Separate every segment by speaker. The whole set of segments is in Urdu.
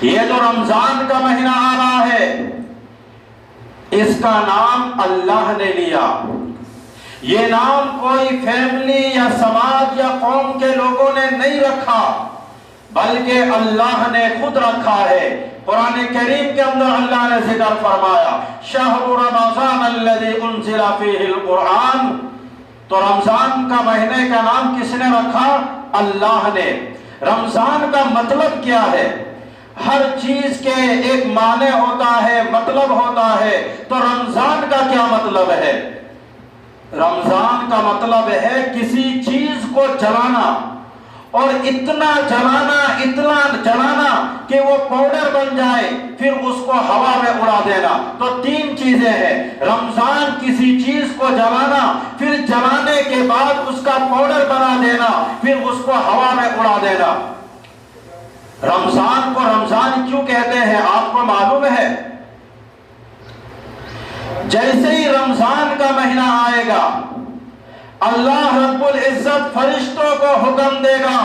Speaker 1: یہ جو رمضان کا مہینہ آ رہا ہے، اس کا نام اللہ نے لیا۔ یہ نام کوئی فیملی یا سماج یا قوم کے لوگوں نے نہیں رکھا، بلکہ اللہ نے خود رکھا ہے۔ قرآن کریم کے اندر اللہ نے ذکر فرمایا شہر رمضان الذی انزل فیہ القرآن، تو رمضان کا مہینے کا نام کس نے رکھا؟ اللہ نے۔ رمضان کا مطلب کیا ہے؟ ہر چیز کے ایک معنی ہوتا ہے، مطلب ہوتا ہے، تو رمضان کا کیا مطلب ہے؟ رمضان کا مطلب ہے کسی چیز کو جلانا، اور اتنا جلانا کہ وہ پاؤڈر بن جائے، پھر اس کو ہوا میں اڑا دینا۔ تو تین چیزیں ہیں، رمضان کسی چیز کو جلانا، پھر جلانے کے بعد اس کا پاؤڈر بنا دینا، پھر اس کو ہوا میں اڑا دینا۔ رمضان کو رمضان کیوں کہتے ہیں آپ کو معلوم ہے؟ جیسے ہی رمضان کا مہینہ آئے گا، اللہ رب العزت فرشتوں کو حکم دے گا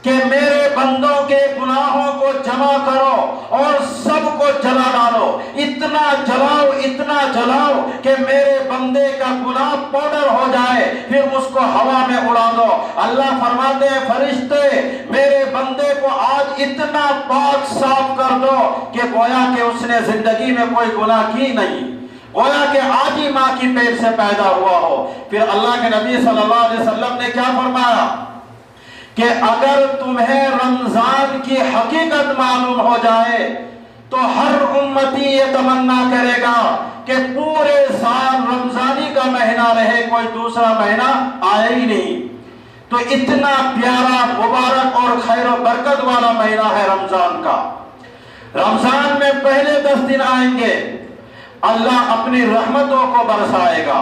Speaker 1: کہ میرے بندوں کے گناہوں کو جمع کرو اور سب کو جلا ڈالو، اتنا جلاؤ کہ میرے بندے کا گناہ پاؤڈر ہو جائے، پھر اس کو ہوا میں اڑا دو۔ اللہ فرماتے ہیں فرشتے میرے بندے کو آج اتنا پاک صاف کر دو کہ گویا کہ اس نے زندگی میں کوئی گناہ کی نہیں، گویا کہ آج ہی ماں کی پیٹ سے پیدا ہوا ہو۔ پھر اللہ کے نبی صلی اللہ علیہ وسلم نے کیا فرمایا کہ اگر تمہیں رمضان کی حقیقت معلوم ہو جائے تو ہر امتی یہ تمنا کرے گا کہ پورے سال رمضانی کا مہینہ رہے، کوئی دوسرا مہینہ آئے ہی نہیں۔ تو اتنا پیارا، مبارک اور خیر و برکت والا مہینہ ہے رمضان کا۔ رمضان میں پہلے 10 دن آئیں گے، اللہ اپنی رحمتوں کو برسائے گا،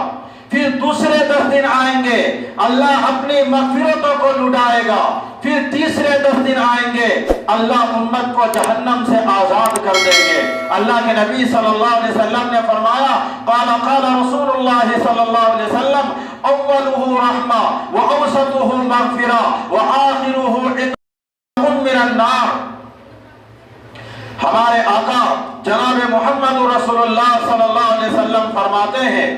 Speaker 1: پھر دوسرے 10 دن آئیں گے، اللہ اپنی مغفرتوں کو لٹائے گا، پھر تیسرے 10 دن آئیں گے، اللہ امت کو جہنم سے آزاد کر دیں گے۔ اللہ کے نبی صلی اللہ علیہ وسلم نے فرمایا قال رسول اللہ صلی اللہ علیہ وسلم اولہ رحمہ واوسطہ مغفرہ وآخرہ عتق من النار۔ ہمارے آقا جناب محمد رسول اللہ صلی اللہ علیہ وسلم فرماتے ہیں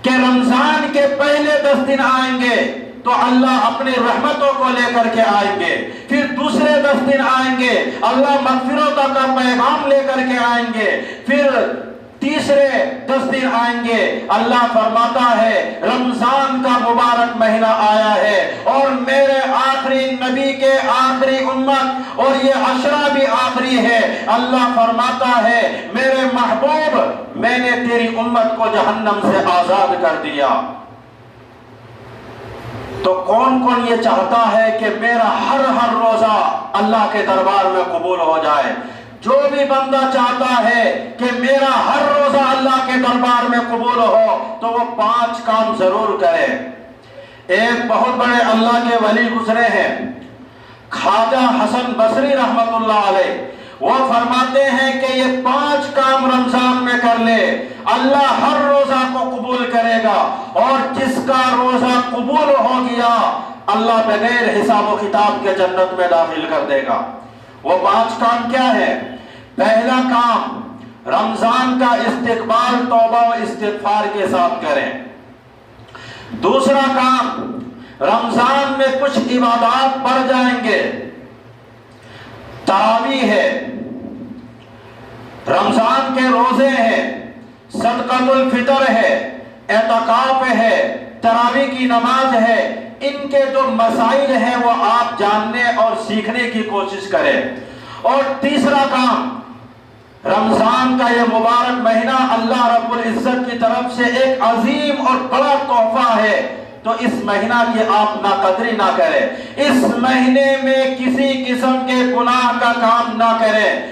Speaker 1: کہ رمضان کے پہلے 10 دن آئیں گے تو اللہ اپنی رحمتوں کو لے کر کے آئیں گے، پھر دوسرے 10 دن آئیں گے اللہ مغفرتوں کا پیغام لے کر کے آئیں گے، پھر تیسرے 10 دن آئیں گے، اللہ فرماتا ہے رمضان کا مبارک مہینہ آیا ہے اور میرے آخری نبی کے آخری امت اور یہ عشرہ بھی آخری ہے۔ اللہ فرماتا ہے میرے محبوب میں نے تیری امت کو جہنم سے آزاد کر دیا۔ تو کون کون یہ چاہتا ہے کہ میرا ہر روزہ اللہ کے دربار میں قبول ہو جائے؟ جو بھی بندہ چاہتا ہے کہ میرا ہر روزہ اللہ کے دربار میں قبول ہو تو وہ 5 کام ضرور کرے۔ ایک بہت بڑے اللہ کے ولی گزرے ہیں، خواجہ حسن بصری رحمت اللہ علیہ، وہ فرماتے ہیں کہ یہ 5 کام رمضان میں کر لے، اللہ ہر روزہ کو قبول کرے گا، اور جس کا روزہ قبول ہو گیا اللہ بغیر حساب و کتاب کے جنت میں داخل کر دے گا۔ وہ 5 کام کیا ہے؟ پہلا کام رمضان کا استقبال توبہ و استغفار کے ساتھ کریں۔ دوسرا کام رمضان میں کچھ عبادات بڑھ جائیں گے، تراویح ہے، رمضان کے روزے ہیں، صدقۃ الفطر ہے، اعتکاف ہے، تراویح کی نماز ہے، ان کے جو مسائل ہیں وہ آپ جاننے اور سیکھنے کی کوشش کریں۔ اور تیسرا کام رمضان کا یہ مبارک مہینہ اللہ رب العزت کی طرف سے ایک عظیم اور بڑا تحفہ ہے، تو اس مہینہ کی آپ ناقدری نہ کریں، اس مہینے میں کسی قسم کے گناہ کا کام نہ کریں۔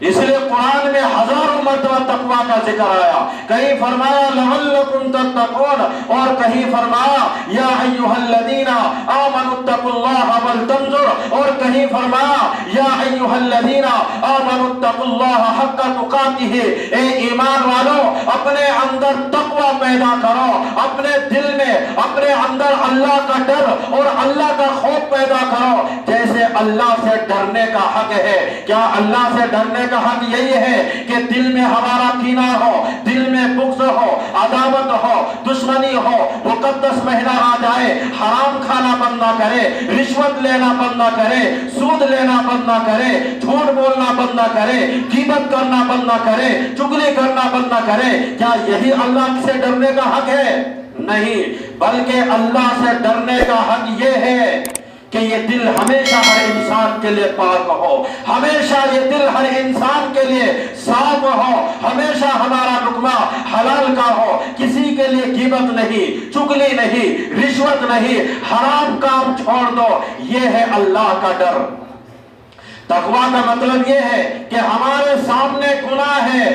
Speaker 1: اس لیے قرآن میں ہزاروں مرتبہ تقویٰ کا ذکر آیا. کہیں فرمایا لعلکم تتقون، اور کہیں فرمایا یا ایھا الذین آمنوا اتقوا اللہ ولتنظر، اور کہیں فرمایا یا ایھا الذین آمنوا اتقوا اللہ حق تقاتہ. اے ایمان والو، اپنے اندر تقویٰ پیدا کرو، اپنے دل میں اپنے اندر اللہ کا ڈر اور اللہ کا خوف پیدا کرو. جیسے اللہ سے ڈرنے کا حق ہے، کیا اللہ سے ڈرنے کا حق یہی ہے کہ دل میں ہمارا کینہ ہو، دل میں بغض ہو، عداوت ہو، دشمنی ہو، مقدس مہینہ آ جائے حرام کھانا بند نہ کرے، رشوت لینا بند نہ کرے، سود لینا بند نہ کرے، جھوٹ بولنا بند نہ کرے، غیبت کرنا بند نہ کرے، چغلی کرنا بند نہ کرے؟ کیا یہی اللہ سے ڈرنے کا حق ہے؟ نہیں، بلکہ اللہ سے ڈرنے کا حق یہ ہے کہ یہ دل ہمیشہ ہر انسان کے لیے پاک ہو، ہمیشہ یہ دل ہر انسان کے لیے صاف ہو، ہمیشہ ہمارا لقمہ حلال کا ہو، کسی کے لیے غیبت نہیں، چغلی نہیں، رشوت نہیں، حرام کام چھوڑ دو. یہ ہے اللہ کا ڈر. تقویٰ کا مطلب یہ ہے کہ ہمارے سامنے گناہ ہے،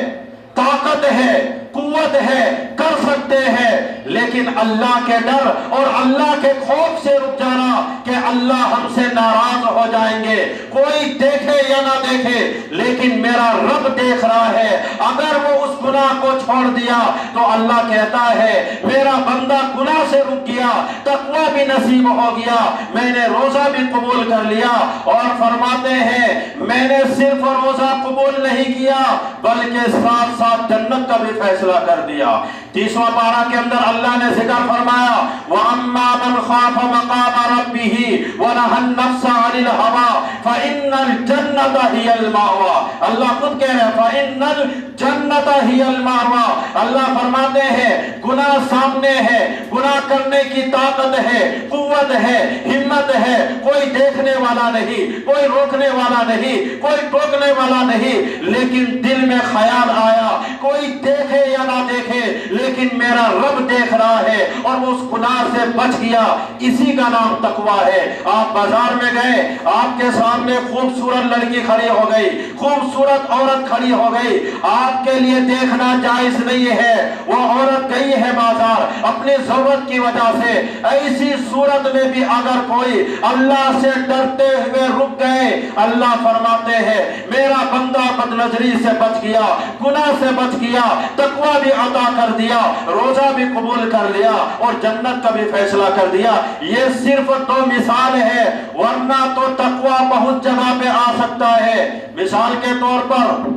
Speaker 1: طاقت ہے، قوت ہے، کر سکتے ہیں، لیکن اللہ کے ڈر اور اللہ کے خوف سے رک جانا کہ اللہ ہم سے ناراض ہو جائیں گے. کوئی دیکھے یا نہ دیکھے لیکن میرا رب دیکھ رہا ہے. اگر وہ اس گناہ کو چھوڑ دیا تو اللہ کہتا ہے میرا بندہ گناہ سے رک گیا، تقویٰ بھی نصیب ہو گیا، میں نے روزہ بھی قبول کر لیا. اور فرماتے ہیں میں نے صرف روزہ قبول نہیں کیا بلکہ ساتھ ساتھ جنت کا بھی فیصلہ کر دیا. 30واں پارہ کے اندر اللہ نے ذکر فرمایا وَأَمَّا مَنْ خَافَ مَقَامَ رَبِّهِ وَنَهَى النَّفْسَ عَنِ الْهَوَىٰ فَإِنَّ الْجَنَّةَ هِيَ الْمَأْوَىٰ. اللہ خود کہہ رہے ہیں فَإِنَّ الْجَنَّةَ هِيَ الْمَأْوَىٰ. اللہ فرماتے ہیں گناہ سامنے ہے، گناہ کرنے کی طاقت ہے، قوت ہے، ہمت ہے، کوئی دیکھنے والا نہیں، کوئی روکنے والا نہیں، کوئی ٹوکنے والا نہیں، لیکن دل میں خیال آیا کوئی دیکھے یا نہ دیکھے لیکن میرا رب دیکھ رہا ہے اور وہ اس گناہ سے بچ گیا. اسی کا نام تقویٰ ہے. آپ بازار میں گئے، آپ کے سامنے خوبصورت لڑکی کھڑی ہو گئی، خوبصورت عورت کھڑی ہو گئی، آپ کے لیے دیکھنا جائز نہیں ہے. وہ عورت گئی ہے بازار اپنی ضرورت کی وجہ سے. ایسی صورت میں بھی اگر کوئی اللہ سے ڈرتے ہوئے رک گئے، اللہ فرماتے ہیں میرا بندہ بد نظری سے بچ گیا، گناہ سے بچ گیا، تقویٰ بھی عطا کر دیا، روزہ بھی قبول کر لیا اور جنت کا بھی فیصلہ کر دیا. یہ صرف 2 مثال ہے، ورنہ تو تقویٰ بہت جگہ پہ آ سکتا ہے. مثال کے طور پر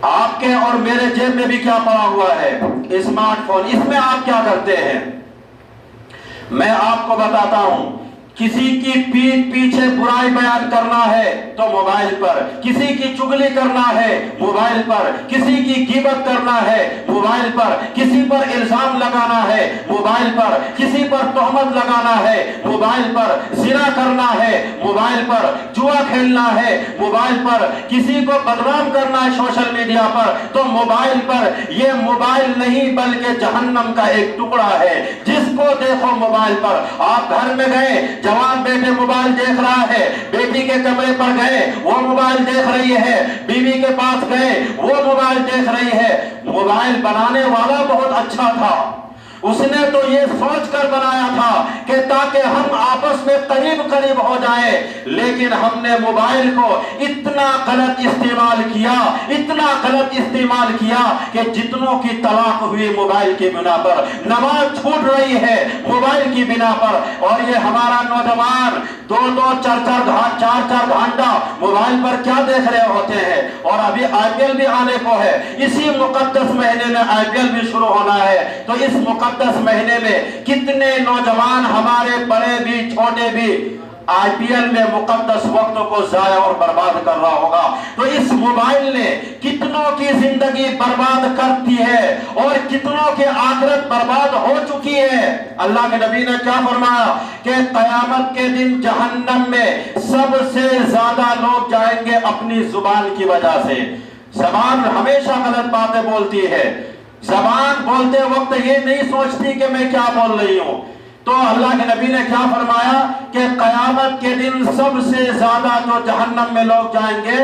Speaker 1: آپ کے اور میرے جیب میں بھی کیا پڑا ہوا ہے؟ Smart phone. اس میں آپ کیا کرتے ہیں؟ میں آپ کو بتاتا ہوں. کسی کی پیٹھ پیچھے برائی بیان کرنا ہے تو موبائل پر، کسی کی چغلی کرنا ہے موبائل پر، کسی کی غیبت کرنا ہے موبائل پر، کسی پر الزام لگانا ہے موبائل پر، کسی پر تہمت لگانا ہے موبائل پر، زنا کرنا ہے موبائل پر، جوا کھیلنا ہے موبائل پر، کسی کو بدنام کرنا ہے سوشل میڈیا پر تو موبائل پر. یہ موبائل نہیں بلکہ جہنم کا ایک ٹکڑا ہے. جس کو دیکھو موبائل پر. آپ گھر میں گئے، جوان بیٹے موبائل دیکھ رہا ہے، بیٹی کے کمرے پر گئے وہ موبائل دیکھ رہی ہے، بیوی کے پاس گئے وہ موبائل دیکھ رہی ہے. موبائل بنانے والا بہت اچھا تھا، اس نے تو یہ سوچ کر بنایا تھا کہ تاکہ ہم آپس میں قریب قریب ہو جائیں، لیکن ہم نے موبائل کو اتنا غلط استعمال کیا، اتنا غلط استعمال کیا کہ جتنوں کی طلاق ہوئی موبائل کی بنا پر، نماز چھوٹ رہی ہے موبائل کی بنا پر. اور یہ ہمارا نوجوان 2-2 4-4 گھنٹہ موبائل پر کیا دیکھ رہے ہوتے ہیں. اور ابھی IPL بھی آنے کو ہے، اسی مقدس مہینے میں IPL بھی شروع ہونا ہے. تو اس مقدس مہینے میں کتنے نوجوان ہمارے بڑے بھی چھوٹے بھی IPL میں مقدس وقت کو ضائع اور برباد کر رہا ہوگا. تو اس موبائل نے کتنوں کی زندگی برباد کرتی ہے اور کتنوں کی آخرت برباد ہو چکی ہے. اللہ کے نبی نے کیا فرمایا کہ قیامت کے دن جہنم میں سب سے زیادہ لوگ جائیں گے اپنی زبان کی وجہ سے. زبان ہمیشہ غلط باتیں بولتی ہے، زبان بولتے وقت یہ نہیں سوچتی کہ میں کیا بول رہی ہوں. تو اللہ کے نبی نے کیا فرمایا کہ قیامت کے دن سب سے زیادہ جو جہنم میں لوگ جائیں گے